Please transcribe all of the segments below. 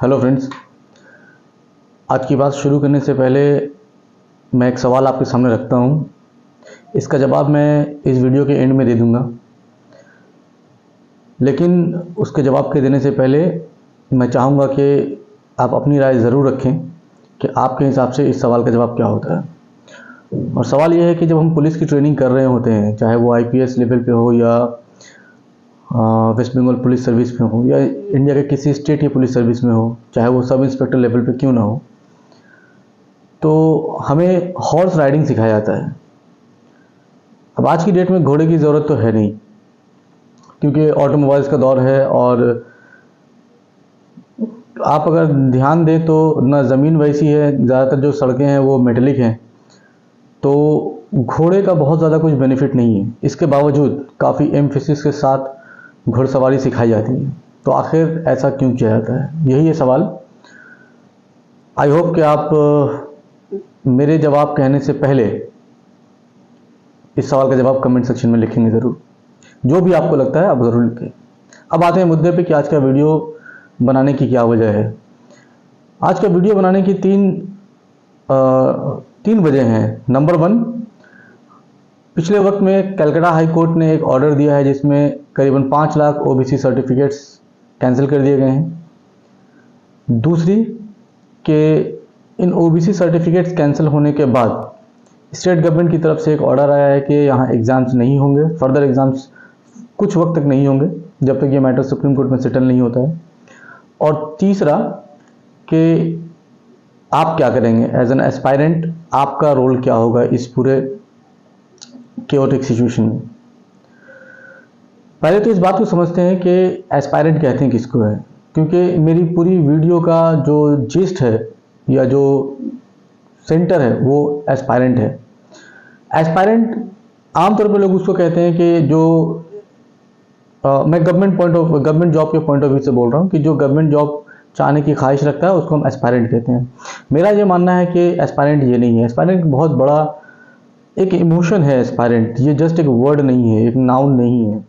Hello friends, आज की बात शुरू करने से पहले मैं एक सवाल आपके सामने रखता हूँ। इसका जवाब मैं इस वीडियो के एंड में दे दूँगा, लेकिन उसके जवाब के देने से पहले मैं चाहूँगा कि आप अपनी राय ज़रूर रखें कि आपके हिसाब से इस सवाल का जवाब क्या होता है। और सवाल यह है कि जब हम पुलिस की ट्रेनिंग कर रहे होते हैं, चाहे वो IPS लेवल पे हो या वेस्ट बंगाल पुलिस सर्विस में हो या इंडिया के किसी स्टेट की पुलिस सर्विस में हो, चाहे वो सब इंस्पेक्टर लेवल पे क्यों ना हो, तो हमें हॉर्स राइडिंग सिखाया जाता है। अब आज की डेट में घोड़े की ज़रूरत तो है नहीं, क्योंकि ऑटोमोबाइल्स का दौर है और आप अगर ध्यान दें तो ना ज़मीन वैसी है, ज़्यादातर जो सड़कें हैं वो मेटलिक हैं, तो घोड़े का बहुत ज़्यादा कुछ बेनिफिट नहीं है। इसके बावजूद काफ़ी एम्फेसिस के साथ घुड़सवारी सिखाई जाती है। तो आखिर ऐसा क्यों किया जाता है, यही है सवाल। आई होप कि आप मेरे जवाब कहने से पहले इस सवाल का जवाब कमेंट सेक्शन में लिखेंगे ज़रूर। जो भी आपको लगता है आप ज़रूर लिखें। अब आते हैं मुद्दे पे कि आज का वीडियो बनाने की क्या वजह है। आज का वीडियो बनाने की तीन वजह हैं। नंबर 1, पिछले वक्त में कलकत्ता हाई कोर्ट ने एक ऑर्डर दिया है जिसमें करीबन 5 लाख OBC सर्टिफिकेट्स कैंसिल कर दिए गए हैं। दूसरी कि इन OBC सर्टिफिकेट्स कैंसिल होने के बाद स्टेट गवर्नमेंट की तरफ से एक ऑर्डर आया है कि यहाँ एग्ज़ाम्स नहीं होंगे, फर्दर एग्ज़ाम्स कुछ वक्त तक नहीं होंगे जब तक ये मैटर सुप्रीम कोर्ट में सेटल नहीं होता है। और तीसरा कि आप क्या करेंगे एज एन एस्पायरेंट, आपका रोल क्या होगा इस पूरे केओटिक सिचुएशन में। पहले तो इस बात को समझते हैं कि एस्पायरेंट कहते हैं किसको है, क्योंकि मेरी पूरी वीडियो का जो जिस्ट है या जो सेंटर है वो एस्पायरेंट है। एस्पायरेंट आमतौर पर लोग उसको कहते हैं कि जो मैं गवर्नमेंट जॉब के पॉइंट ऑफ व्यू से बोल रहा हूँ कि जो गवर्नमेंट जॉब चाहने की ख्वाहिश रखता है उसको हम एस्पायरेंट कहते हैं। मेरा ये मानना है कि एस्पायरेंट ये नहीं है। एस्पायरेंट बहुत बड़ा एक इमोशन है। एस्पायरेंट ये जस्ट एक वर्ड नहीं है, एक नाउन नहीं है,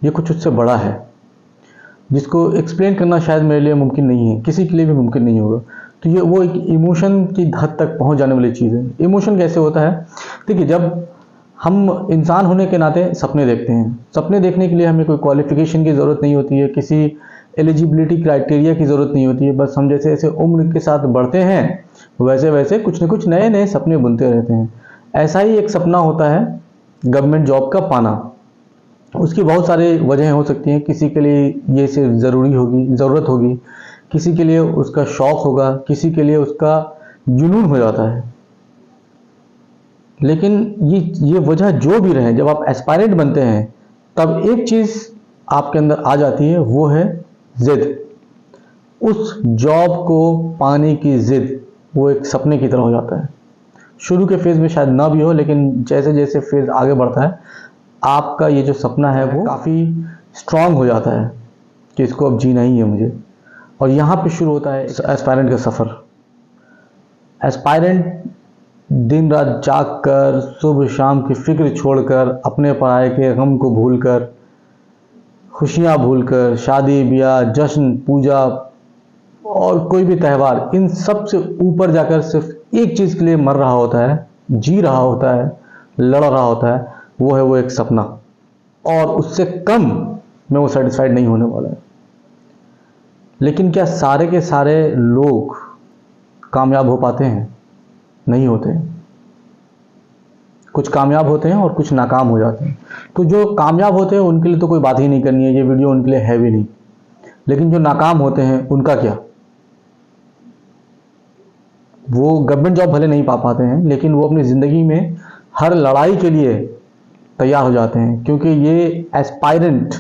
ये कुछ उससे बड़ा है जिसको एक्सप्लेन करना शायद मेरे लिए मुमकिन नहीं है, किसी के लिए भी मुमकिन नहीं होगा। तो ये वो एक इमोशन की हद तक पहुंच जाने वाली चीज़ है। इमोशन कैसे होता है? देखिए, जब हम इंसान होने के नाते सपने देखते हैं, सपने देखने के लिए हमें कोई क्वालिफिकेशन की ज़रूरत नहीं होती है, किसी एलिजिबिलिटी क्राइटेरिया की ज़रूरत नहीं होती है। बस हम जैसे जैसे उम्र के साथ बढ़ते हैं वैसे वैसे कुछ न कुछ नए नए सपने बुनते रहते हैं। ऐसा ही एक सपना होता है गवर्नमेंट जॉब का पाना। उसकी बहुत सारी वजहें हो सकती हैं। किसी के लिए ये सिर्फ ज़रूरत होगी, किसी के लिए उसका शौक़ होगा, किसी के लिए उसका जुनून हो जाता है। लेकिन ये वजह जो भी रहे, जब आप एस्पायरेंट बनते हैं तब एक चीज़ आपके अंदर आ जाती है, वो है जिद। उस जॉब को पाने की जिद वो एक सपने की तरह हो जाता है। शुरू के फेज़ में शायद ना भी हो, लेकिन जैसे जैसे फेज़ आगे बढ़ता है आपका ये जो सपना है वो काफ़ी स्ट्रांग हो जाता है कि इसको अब जीना ही है मुझे। और यहाँ पे शुरू होता है एस्पायरेंट का सफ़र। एस्पायरेंट दिन रात जाग कर, सुबह शाम की फिक्र छोड़कर, अपने पराये के गम को भूलकर, खुशियाँ भूलकर, शादी ब्याह, जश्न, पूजा और कोई भी त्यौहार, इन सब से ऊपर जाकर सिर्फ एक चीज़ के लिए मर रहा होता है, जी रहा होता है, लड़ रहा होता है, वो है वो एक सपना। और उससे कम में वो सेटिस्फाइड नहीं होने वाला है। लेकिन क्या सारे के सारे लोग कामयाब हो पाते हैं? नहीं होते। कुछ कामयाब होते हैं और कुछ नाकाम हो जाते हैं। तो जो कामयाब होते हैं उनके लिए तो कोई बात ही नहीं करनी है, ये वीडियो उनके लिए है भी नहीं। लेकिन जो नाकाम होते हैं उनका क्या? वो गवर्नमेंट जॉब भले नहीं पा पाते हैं, लेकिन वो अपनी ज़िंदगी में हर लड़ाई के लिए तैयार हो जाते हैं, क्योंकि ये एस्पायरेंट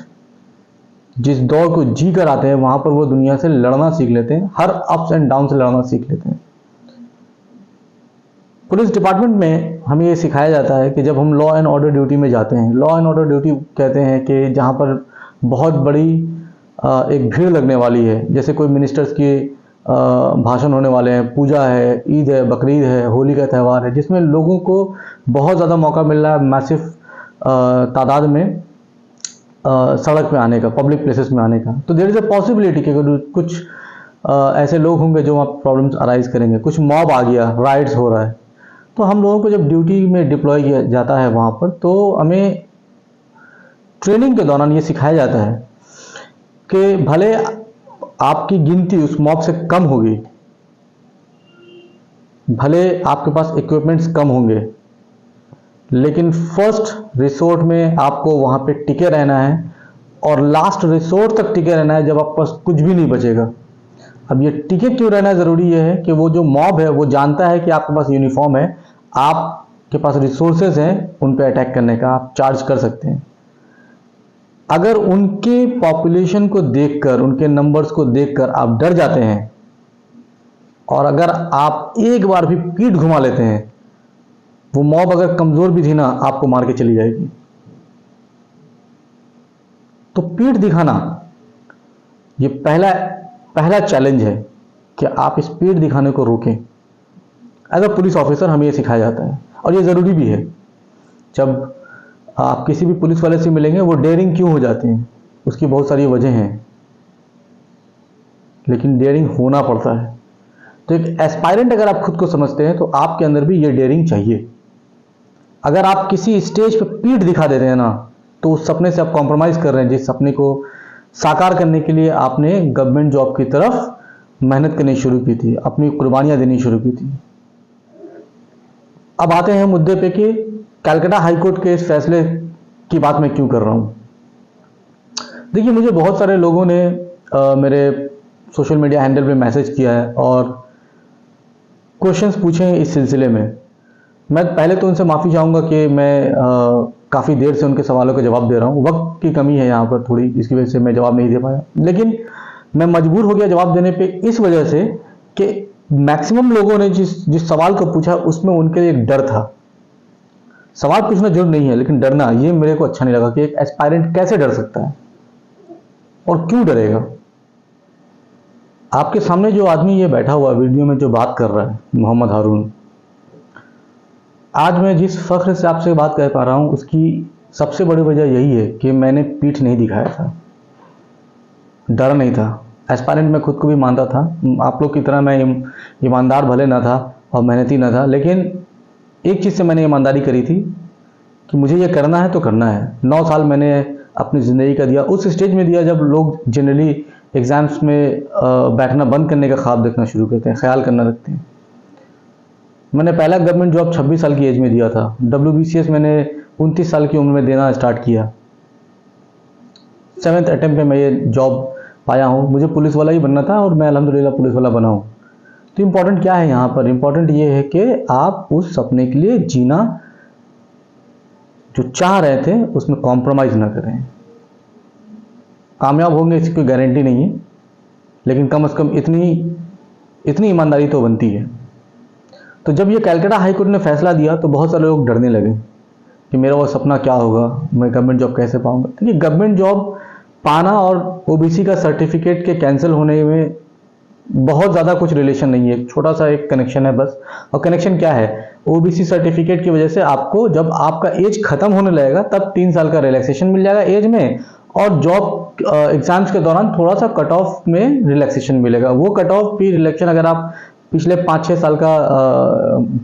जिस दौर को जी कर आते हैं वहाँ पर वो दुनिया से लड़ना सीख लेते हैं, हर अप्स एंड डाउन से लड़ना सीख लेते हैं। पुलिस डिपार्टमेंट में हमें ये सिखाया जाता है कि जब हम लॉ एंड ऑर्डर ड्यूटी में जाते हैं, लॉ एंड ऑर्डर ड्यूटी कहते हैं कि जहाँ पर बहुत बड़ी एक भीड़ लगने वाली है, जैसे कोई मिनिस्टर्स की भाषण होने वाले हैं, पूजा है, ईद है, बकरीद है, होली का त्यौहार है, जिसमें लोगों को बहुत ज़्यादा मौका मिल रहा है मैसिव तादाद में सड़क पे आने का, पब्लिक प्लेसेस में आने का। तो देयर इज़ अ पॉसिबिलिटी कि कुछ ऐसे लोग होंगे जो वहाँ प्रॉब्लम्स अराइज करेंगे, कुछ मॉब आ गया, राइट्स हो रहा है, तो हम लोगों को जब ड्यूटी में डिप्लॉय किया जाता है वहाँ पर, तो हमें ट्रेनिंग के दौरान ये सिखाया जाता है कि भले आपकी गिनती उस मॉब से कम होगी, भले आपके पास इक्विपमेंट्स कम होंगे, लेकिन फर्स्ट रिसोर्ट में आपको वहाँ पे टिके रहना है और लास्ट रिसोर्ट तक टिके रहना है जब आपके पास कुछ भी नहीं बचेगा। अब ये टिके क्यों रहना ज़रूरी ये है कि वो जो मॉब है वो जानता है कि आपके पास यूनिफॉर्म है, आपके पास रिसोर्सेज हैं उन पे अटैक करने का, आप चार्ज कर सकते हैं। अगर उनके पॉपुलेशन को देखकर, उनके नंबर्स को देखकर आप डर जाते हैं और अगर आप एक बार भी पीठ घुमा लेते हैं, वो मॉब अगर कमजोर भी थी ना, आपको मार के चली जाएगी। तो पीठ दिखाना ये पहला चैलेंज है कि आप इस पीठ दिखाने को रोकें। एज अ पुलिस ऑफिसर हमें ये सिखाया जाता है और ये ज़रूरी भी है। जब आप किसी भी पुलिस वाले से मिलेंगे, वो डेयरिंग क्यों हो जाते हैं, उसकी बहुत सारी वजह हैं, लेकिन डेयरिंग होना पड़ता है। तो एक एस्पायरेंट अगर आप खुद को समझते हैं तो आपके अंदर भी ये डेयरिंग चाहिए। अगर आप किसी स्टेज पे पीठ दिखा देते हैं ना, तो उस सपने से आप कॉम्प्रोमाइज कर रहे हैं, जिस सपने को साकार करने के लिए आपने गवर्नमेंट जॉब की तरफ मेहनत करनी शुरू की थी, अपनी कुर्बानियां देनी शुरू की थी। अब आते हैं मुद्दे पे कि कलकत्ता हाईकोर्ट के इस फैसले की बात मैं क्यों कर रहा हूं। देखिए, मुझे बहुत सारे लोगों ने मेरे सोशल मीडिया हैंडल पे मैसेज किया है और क्वेश्चंस पूछे हैं इस सिलसिले में। मैं पहले तो उनसे माफ़ी चाहूँगा कि मैं काफ़ी देर से उनके सवालों का जवाब दे रहा हूँ। वक्त की कमी है यहाँ पर थोड़ी, इसकी वजह से मैं जवाब नहीं दे पाया, लेकिन मैं मजबूर हो गया जवाब देने पे इस वजह से कि मैक्सिमम लोगों ने जिस सवाल को पूछा उसमें उनके लिए एक डर था। सवाल पूछना जरूर नहीं है, लेकिन डरना ये मेरे को अच्छा नहीं लगा कि एक एस्पायरेंट कैसे डर सकता है और क्यों डरेगा। आपके सामने जो आदमी ये बैठा हुआ वीडियो में जो बात कर रहा है, मोहम्मद हारून, आज मैं जिस फख्र से आपसे बात कर पा रहा हूँ उसकी सबसे बड़ी वजह यही है कि मैंने पीठ नहीं दिखाया था, डर नहीं था। एस्पायरेंट मैं खुद को भी मानता था, आप लोग की तरह मैं ईमानदार भले ना था और मेहनती ना था, लेकिन एक चीज़ से मैंने ईमानदारी करी थी कि मुझे ये करना है तो करना है। 9 साल मैंने अपनी ज़िंदगी का दिया, उस स्टेज में दिया जब लोग जनरली एग्ज़ाम्स में बैठना बंद करने का ख्वाब देखना शुरू करते हैं, ख्याल करना रखते हैं। मैंने पहला गवर्नमेंट जॉब 26 साल की एज में दिया था। WBCS मैंने 29 साल की उम्र में देना स्टार्ट किया। 7th अटेम्प्ट में मैं ये जॉब पाया हूँ। मुझे पुलिस वाला ही बनना था और मैं अल्हम्दुलिल्लाह पुलिस वाला बना हूँ। तो इम्पॉर्टेंट क्या है यहाँ पर? इम्पॉर्टेंट ये है कि आप उस सपने के लिए जीना जो चाह रहे थे उसमें कॉम्प्रोमाइज़ ना करें। कामयाब होंगे इसकी कोई गारंटी नहीं है, लेकिन कम से कम इतनी ईमानदारी तो बनती है। तो जब ये कलकत्ता हाईकोर्ट ने फैसला दिया तो बहुत सारे लोग डरने लगे कि मेरा वो सपना क्या होगा, मैं गवर्नमेंट जॉब कैसे पाऊंगा। देखिए, गवर्नमेंट जॉब पाना और ओबीसी का सर्टिफिकेट के कैंसिल होने में बहुत ज़्यादा कुछ रिलेशन नहीं है, छोटा सा एक कनेक्शन है बस। और कनेक्शन क्या है? ओबीसी सर्टिफिकेट की वजह से आपको जब आपका एज खत्म होने लगेगा तब 3 साल का रिलैक्सेशन मिल जाएगा एज में, और जॉब एग्जाम्स के दौरान थोड़ा सा कट ऑफ में रिलैक्सेशन मिलेगा। वो कट ऑफ भी रिलैक्सेशन अगर आप पिछले 5-6 साल का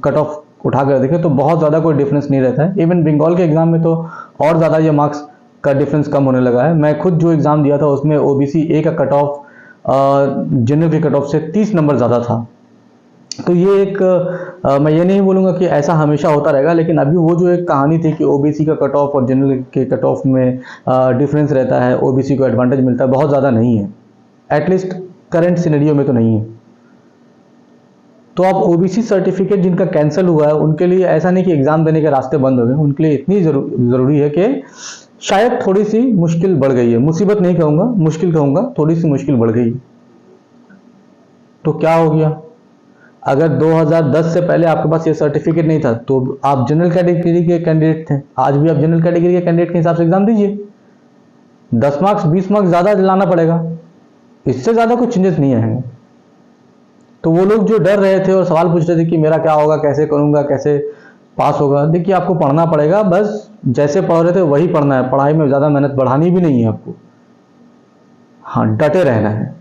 कट ऑफ उठा कर देखें तो बहुत ज़्यादा कोई डिफरेंस नहीं रहता है। इवन बंगाल के एग्ज़ाम में तो और ज़्यादा ये मार्क्स का डिफरेंस कम होने लगा है। मैं खुद जो एग्ज़ाम दिया था उसमें ओबीसी ए का कट ऑफ जनरल के कट ऑफ से 30 नंबर ज़्यादा था। तो ये एक मैं ये नहीं बोलूँगा कि ऐसा हमेशा होता रहेगा, लेकिन अभी वो जो एक कहानी थी कि ओबीसी का कट ऑफ और जनरल के कट ऑफ में डिफरेंस रहता है, ओबीसी को एडवांटेज मिलता है, बहुत ज़्यादा नहीं है, एटलीस्ट करंट सिनेरियो में तो नहीं है। तो अब ओबीसी सर्टिफिकेट जिनका कैंसिल हुआ है उनके लिए ऐसा नहीं कि एग्ज़ाम देने के रास्ते बंद हो गए, उनके लिए इतनी ज़रूरी है कि शायद थोड़ी सी मुश्किल बढ़ गई है। मुसीबत नहीं कहूँगा, मुश्किल कहूँगा, थोड़ी सी मुश्किल बढ़ गई। तो क्या हो गया? अगर 2010 से पहले आपके पास ये सर्टिफिकेट नहीं था तो आप जनरल कैटेगरी के कैंडिडेट थे। आज भी आप जनरल कैटेगरी के कैंडिडेट के हिसाब से एग्जाम दीजिए, 10 मार्क्स 20 मार्क्स ज़्यादा लाना पड़ेगा, इससे ज़्यादा कुछ चेंजेस नहीं आएंगे। तो वो लोग जो डर रहे थे और सवाल पूछ रहे थे कि मेरा क्या होगा, कैसे करूँगा, कैसे पास होगा, देखिए आपको पढ़ना पड़ेगा, बस जैसे पढ़ रहे थे वही पढ़ना है। पढ़ाई में ज़्यादा मेहनत बढ़ानी भी नहीं है आपको, हाँ डटे रहना है।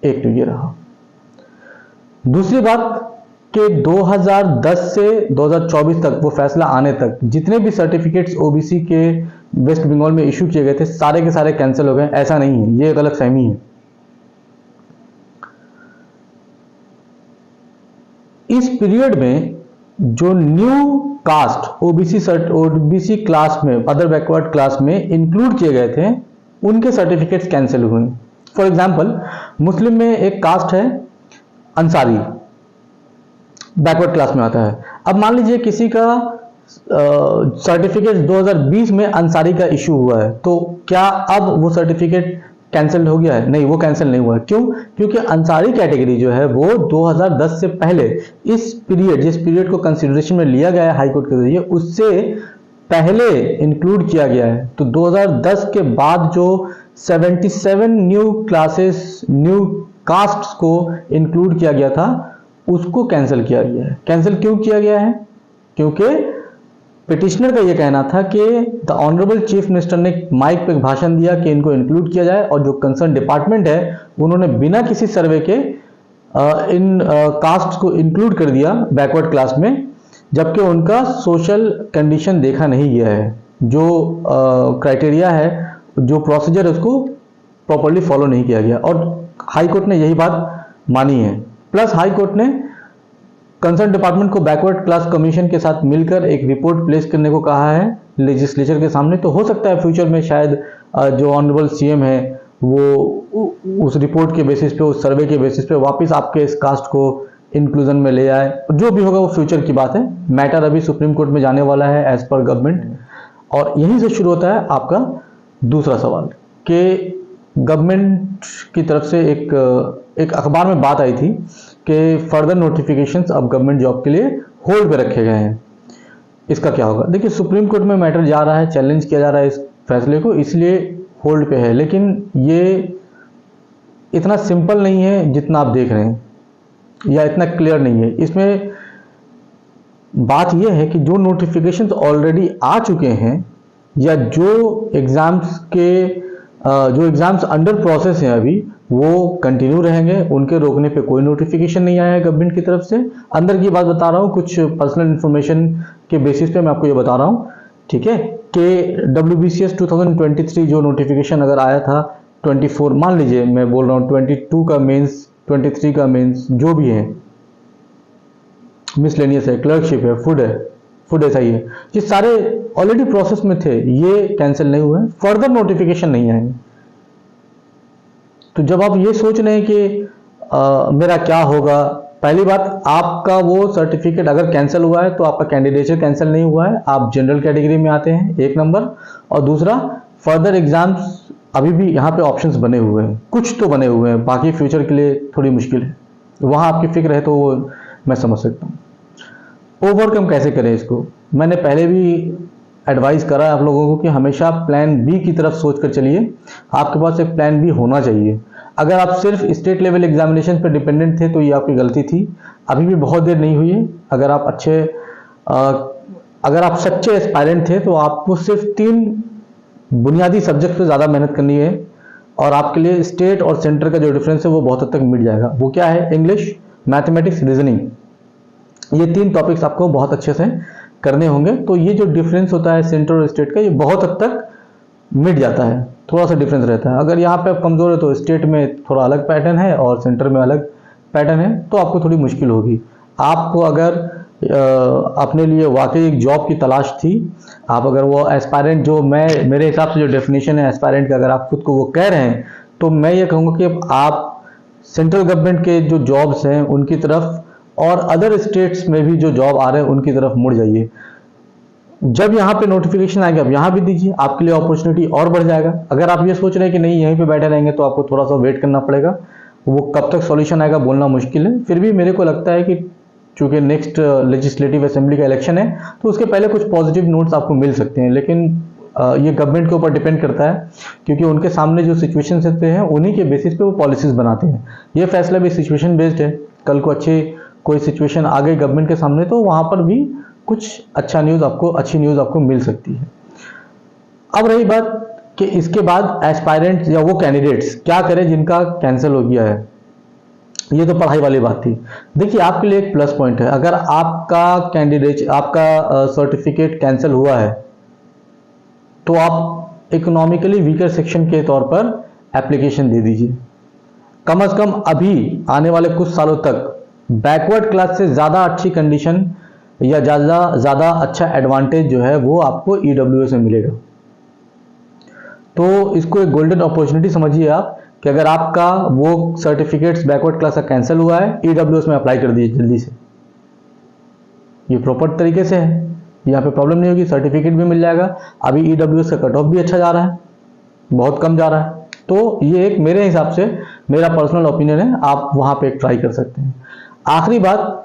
एक तो ये रहा। दूसरी बात कि 2010 से 2024 तक, वो फैसला आने तक, जितने भी सर्टिफिकेट्स ओबीसी के वेस्ट बंगाल में इशू किए गए थे सारे के सारे कैंसिल हो गए। ऐसा नहीं है, ये गलतफहमी है। इस पीरियड में जो न्यू कास्ट ओबीसी क्लास में, अदर बैकवर्ड क्लास में इंक्लूड किए गए थे, उनके सर्टिफिकेट्स कैंसिल हुए। फॉर एग्जांपल, मुस्लिम में एक कास्ट है अंसारी, बैकवर्ड क्लास में आता है। अब मान लीजिए किसी का सर्टिफिकेट 2020 में अंसारी का इशू हुआ है, तो क्या अब वो सर्टिफिकेट कैंसिल हो गया है? नहीं, वो कैंसिल नहीं हुआ है। क्यों? क्योंकि अंसारी कैटेगरी जो है वो 2010 से पहले, इस पीरियड, जिस पीरियड को कंसिडरेशन में लिया गया है हाई कोर्ट के जरिए, उससे पहले इंक्लूड किया गया है। तो 2010 के बाद जो 77 न्यू क्लासेस, न्यू कास्ट्स को इंक्लूड किया गया था, उसको कैंसिल किया गया है। कैंसिल क्यों किया गया है? क्योंकि पिटिशनर का यह कहना था कि द ऑनरेबल चीफ मिनिस्टर ने माइक पे भाषण दिया कि इनको इंक्लूड किया जाए, और जो कंसर्न डिपार्टमेंट है उन्होंने बिना किसी सर्वे के इन कास्ट को इंक्लूड कर दिया बैकवर्ड क्लास में, जबकि उनका सोशल कंडीशन देखा नहीं गया है। जो क्राइटेरिया है, जो प्रोसीजर है, उसको प्रॉपर्ली फॉलो नहीं किया गया, और हाई कोर्ट ने यही बात मानी है। प्लस हाई कोर्ट ने कंसर्न डिपार्टमेंट को बैकवर्ड क्लास कमीशन के साथ मिलकर एक रिपोर्ट प्लेस करने को कहा है लेजिस्लेचर के सामने। तो हो सकता है फ्यूचर में शायद जो ऑनरेबल सीएम है वो उस रिपोर्ट के बेसिस पे, उस सर्वे के बेसिस पे वापस आपके इस कास्ट को इंक्लूजन में ले आए। जो भी होगा वो फ्यूचर की बात है। मैटर अभी सुप्रीम कोर्ट में जाने वाला है एज पर गवर्नमेंट। और यहीं से शुरू होता है आपका दूसरा सवाल कि गवर्नमेंट की तरफ से एक अखबार में बात आई थी कि फर्दर नोटिफिकेशंस अब गवर्नमेंट जॉब के लिए होल्ड पे रखे गए हैं। इसका क्या होगा? देखिए, सुप्रीम कोर्ट में मैटर जा रहा है, चैलेंज किया जा रहा है इस फैसले को, इसलिए होल्ड पे है। लेकिन ये इतना सिंपल नहीं है जितना आप देख रहे हैं, या इतना क्लियर नहीं है। इसमें बात यह है कि जो नोटिफिकेशंस ऑलरेडी आ चुके हैं, या जो एग्जाम्स अंडर प्रोसेस हैं अभी, वो कंटिन्यू रहेंगे। उनके रोकने पे कोई नोटिफिकेशन नहीं आया है गवर्नमेंट की तरफ से। अंदर की बात बता रहा हूँ, कुछ पर्सनल इंफॉर्मेशन के बेसिस पे मैं आपको ये बता रहा हूँ, ठीक है, कि WBCS 2023 जो नोटिफिकेशन अगर आया था 24, मान लीजिए मैं बोल रहा हूँ 22 का मेंस, 23 का मेंस, जो भी है, मिसलेनियस है, क्लर्कशिप है, फूड ऐसा ही है, ये सारे ऑलरेडी प्रोसेस में थे, ये कैंसिल नहीं हुए, फर्दर नोटिफिकेशन नहीं आएंगे। तो जब आप ये सोच रहे हैं कि मेरा क्या होगा, पहली बात, आपका वो सर्टिफिकेट अगर कैंसिल हुआ है तो आपका कैंडिडेचर कैंसिल नहीं हुआ है, आप जनरल कैटेगरी में आते हैं, एक नंबर। और दूसरा, फर्दर एग्जाम्स अभी भी यहाँ पे ऑप्शंस बने हुए हैं, कुछ तो बने हुए हैं, बाकी फ्यूचर के लिए थोड़ी मुश्किल है। वहाँ आपकी फिक्र है तो वो मैं समझ सकता हूँ। ओवरकम कैसे करें इसको? मैंने पहले भी एडवाइस करा है आप लोगों को कि हमेशा प्लान बी की तरफ सोच कर चलिए। आपके पास एक प्लान बी होना चाहिए। अगर आप सिर्फ स्टेट लेवल एग्जामिनेशन पर डिपेंडेंट थे तो ये आपकी गलती थी। अभी भी बहुत देर नहीं हुई है। अगर आप सच्चे एस्पायरेंट थे तो आपको सिर्फ 3 बुनियादी सब्जेक्ट पे ज़्यादा मेहनत करनी है, और आपके लिए स्टेट और सेंटर का जो डिफरेंस है वो बहुत हद तक मिट जाएगा। वो क्या है? English, mathematics, reasoning. ये 3 टॉपिक्स आपको बहुत अच्छे से करने होंगे। तो ये जो डिफरेंस होता है सेंटर और स्टेट का, ये बहुत हद तक मिट जाता है, थोड़ा सा डिफरेंस रहता है। अगर यहाँ पे आप कमज़ोर है तो स्टेट में थोड़ा अलग पैटर्न है और सेंटर में अलग पैटर्न है, तो आपको थोड़ी मुश्किल होगी। आपको अगर अपने लिए वाकई एक जॉब की तलाश थी, आप अगर वो एस्पायरेंट, जो मेरे हिसाब से जो डेफिनेशन है एस्पायरेंट का, अगर आप खुद को वो कह रहे हैं, तो मैं ये कहूँगा कि आप सेंट्रल गवर्नमेंट के जो जॉब्स हैं उनकी तरफ, और अदर स्टेट्स में भी जो जॉब आ रहे हैं उनकी तरफ मुड़ जाइए। जब यहाँ पे नोटिफिकेशन आएगा आप यहाँ भी दीजिए, आपके लिए अपॉर्चुनिटी और बढ़ जाएगा। अगर आप ये सोच रहे हैं कि नहीं यहीं पे बैठे रहेंगे तो आपको थोड़ा सा वेट करना पड़ेगा, वो कब तक सॉल्यूशन आएगा बोलना मुश्किल है। फिर भी मेरे को लगता है कि चूंकि नेक्स्ट लेजिस्लेटिव असेंबली का इलेक्शन है तो उसके पहले कुछ पॉजिटिव नोट्स आपको मिल सकते हैं। लेकिन ये गवर्नमेंट के ऊपर डिपेंड करता है, क्योंकि उनके सामने जो सिचुएशन रहते हैं उन्हीं के बेसिस पे वो पॉलिसीज बनाते हैं। ये फैसला भी सिचुएशन बेस्ड है। कल को कोई सिचुएशन आ गई गवर्नमेंट के सामने तो वहां पर भी कुछ अच्छी न्यूज़ आपको मिल सकती है। अब रही बात कि इसके बाद एस्पायरेंट्स या वो कैंडिडेट्स क्या करें जिनका कैंसिल हो गया है। ये तो पढ़ाई वाली बात थी। देखिए आपके लिए एक प्लस पॉइंट है, अगर आपका कैंडिडेट आपका सर्टिफिकेट कैंसिल हुआ है तो आप इकोनॉमिकली वीकर सेक्शन के तौर पर एप्लीकेशन दे दीजिए। कम से कम अभी आने वाले कुछ सालों तक बैकवर्ड क्लास से ज़्यादा अच्छी कंडीशन या ज़्यादा अच्छा एडवांटेज जो है वो आपको ईडब्ल्यूएस में मिलेगा। तो इसको एक गोल्डन अपॉर्चुनिटी समझिए आप कि अगर आपका वो सर्टिफिकेट्स बैकवर्ड क्लास का कैंसिल हुआ है, ईडब्ल्यूएस में अप्लाई कर दीजिए जल्दी से। ये प्रॉपर तरीके से है, यहाँ पे प्रॉब्लम नहीं होगी, सर्टिफिकेट भी मिल जाएगा। अभी ईडब्ल्यूएस का कट ऑफ भी अच्छा जा रहा है, बहुत कम जा रहा है। तो ये एक मेरे हिसाब से मेरा पर्सनल ओपिनियन है, आप वहां पे एक ट्राई कर सकते हैं। आखिरी बात,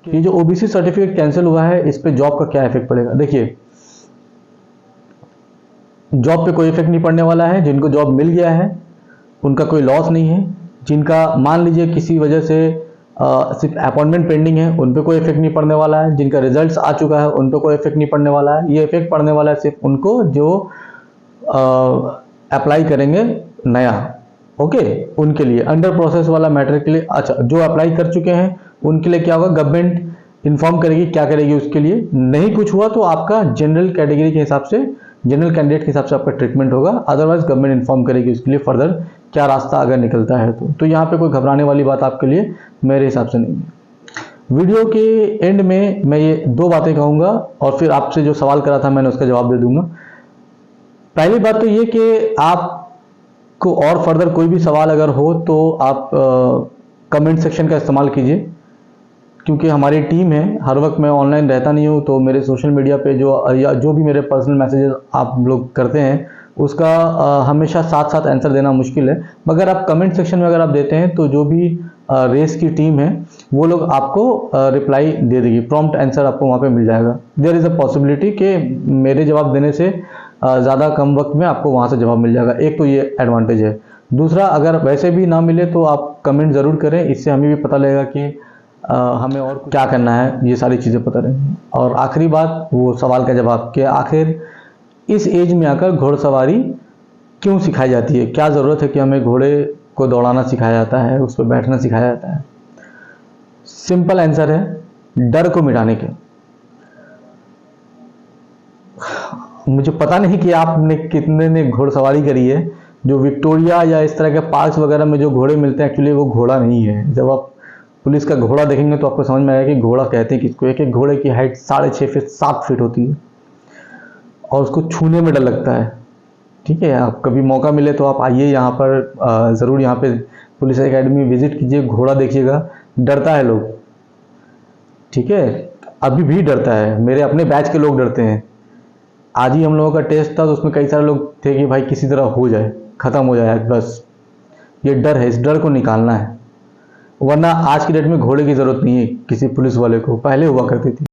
ये जो ओबीसी सर्टिफिकेट कैंसिल हुआ है इस पे जॉब का क्या इफेक्ट पड़ेगा। देखिए जॉब पे कोई इफेक्ट नहीं पड़ने वाला है। जिनको जॉब मिल गया है उनका कोई लॉस नहीं है। जिनका मान लीजिए किसी वजह से सिर्फ अपॉइंटमेंट पेंडिंग है उन पे कोई इफेक्ट नहीं पड़ने वाला है। जिनका रिजल्ट्स आ चुका है उन पे कोई इफेक्ट नहीं पड़ने वाला है। ये इफेक्ट पड़ने वाला है सिर्फ उनको जो अप्लाई करेंगे नया, ओके, उनके लिए अंडर प्रोसेस वाला मैटर के लिए। अच्छा, जो अप्लाई कर चुके हैं उनके लिए क्या होगा, गवर्नमेंट इन्फॉर्म करेगी क्या करेगी उसके लिए। नहीं कुछ हुआ तो आपका जनरल कैटेगरी के हिसाब से, जनरल कैंडिडेट के हिसाब से आपका ट्रीटमेंट होगा। अदरवाइज गवर्नमेंट इन्फॉर्म करेगी उसके लिए फर्दर क्या रास्ता अगर निकलता है तो यहाँ पे कोई घबराने वाली बात आपके लिए मेरे हिसाब से नहीं है। वीडियो के एंड में मैं ये दो बातें कहूँगा और फिर आपसे जो सवाल करा था मैंने उसका जवाब दे दूंगा। पहली बात तो ये कि आपको और फर्दर कोई भी सवाल अगर हो तो आप कमेंट सेक्शन का इस्तेमाल कीजिए, क्योंकि हमारी टीम है, हर वक्त मैं ऑनलाइन रहता नहीं हूँ, तो मेरे सोशल मीडिया पे जो भी मेरे पर्सनल मैसेजेस आप लोग करते हैं उसका हमेशा साथ साथ आंसर देना मुश्किल है। मगर आप कमेंट सेक्शन में अगर आप देते हैं तो जो भी रेस की टीम है वो लोग आपको रिप्लाई दे देगी, प्रॉम्प्ट आंसर आपको वहाँ पे मिल जाएगा। देयर इज़ अ पॉसिबिलिटी कि मेरे जवाब देने से ज़्यादा कम वक्त में आपको वहाँ से जवाब मिल जाएगा। एक तो ये एडवांटेज है। दूसरा, अगर वैसे भी ना मिले तो आप कमेंट ज़रूर करें, इससे हमें भी पता लगेगा कि हमें और क्या करना है, ये सारी चीज़ें पता रहेंगी। और आखिरी बात, वो सवाल का जवाब कि आखिर इस एज में आकर घोड़सवारी क्यों सिखाई जाती है, क्या ज़रूरत है कि हमें घोड़े को दौड़ाना सिखाया जाता है, उस पर बैठना सिखाया जाता है। सिंपल आंसर है, डर को मिटाने के। मुझे पता नहीं कि आपने कितने ने घोड़सवारी करी है। जो विक्टोरिया या इस तरह के पार्क्स वगैरह में जो घोड़े मिलते हैं एक्चुअली वो घोड़ा नहीं है। जब आप पुलिस का घोड़ा देखेंगे तो आपको समझ में आएगा कि घोड़ा कहते हैं किसको। एक एक घोड़े की हाइट 6.5 फीट 7 फीट होती है और उसको छूने में डर लगता है। ठीक है, आप कभी मौका मिले तो आप आइए यहाँ पर, ज़रूर यहाँ पे पुलिस एकेडमी विजिट कीजिए, घोड़ा देखिएगा। डरता है लोग, ठीक है, अभी भी डरता है। मेरे अपने बैच के लोग डरते हैं। आज ही हम लोगों का टेस्ट था तो उसमें कई सारे लोग थे कि भाई किसी तरह हो जाए, ख़त्म हो जाए बस। ये डर है, इस डर को निकालना है, वरना आज की डेट में घोड़े की ज़रूरत नहीं है किसी पुलिस वाले को, पहले हुआ करती थी।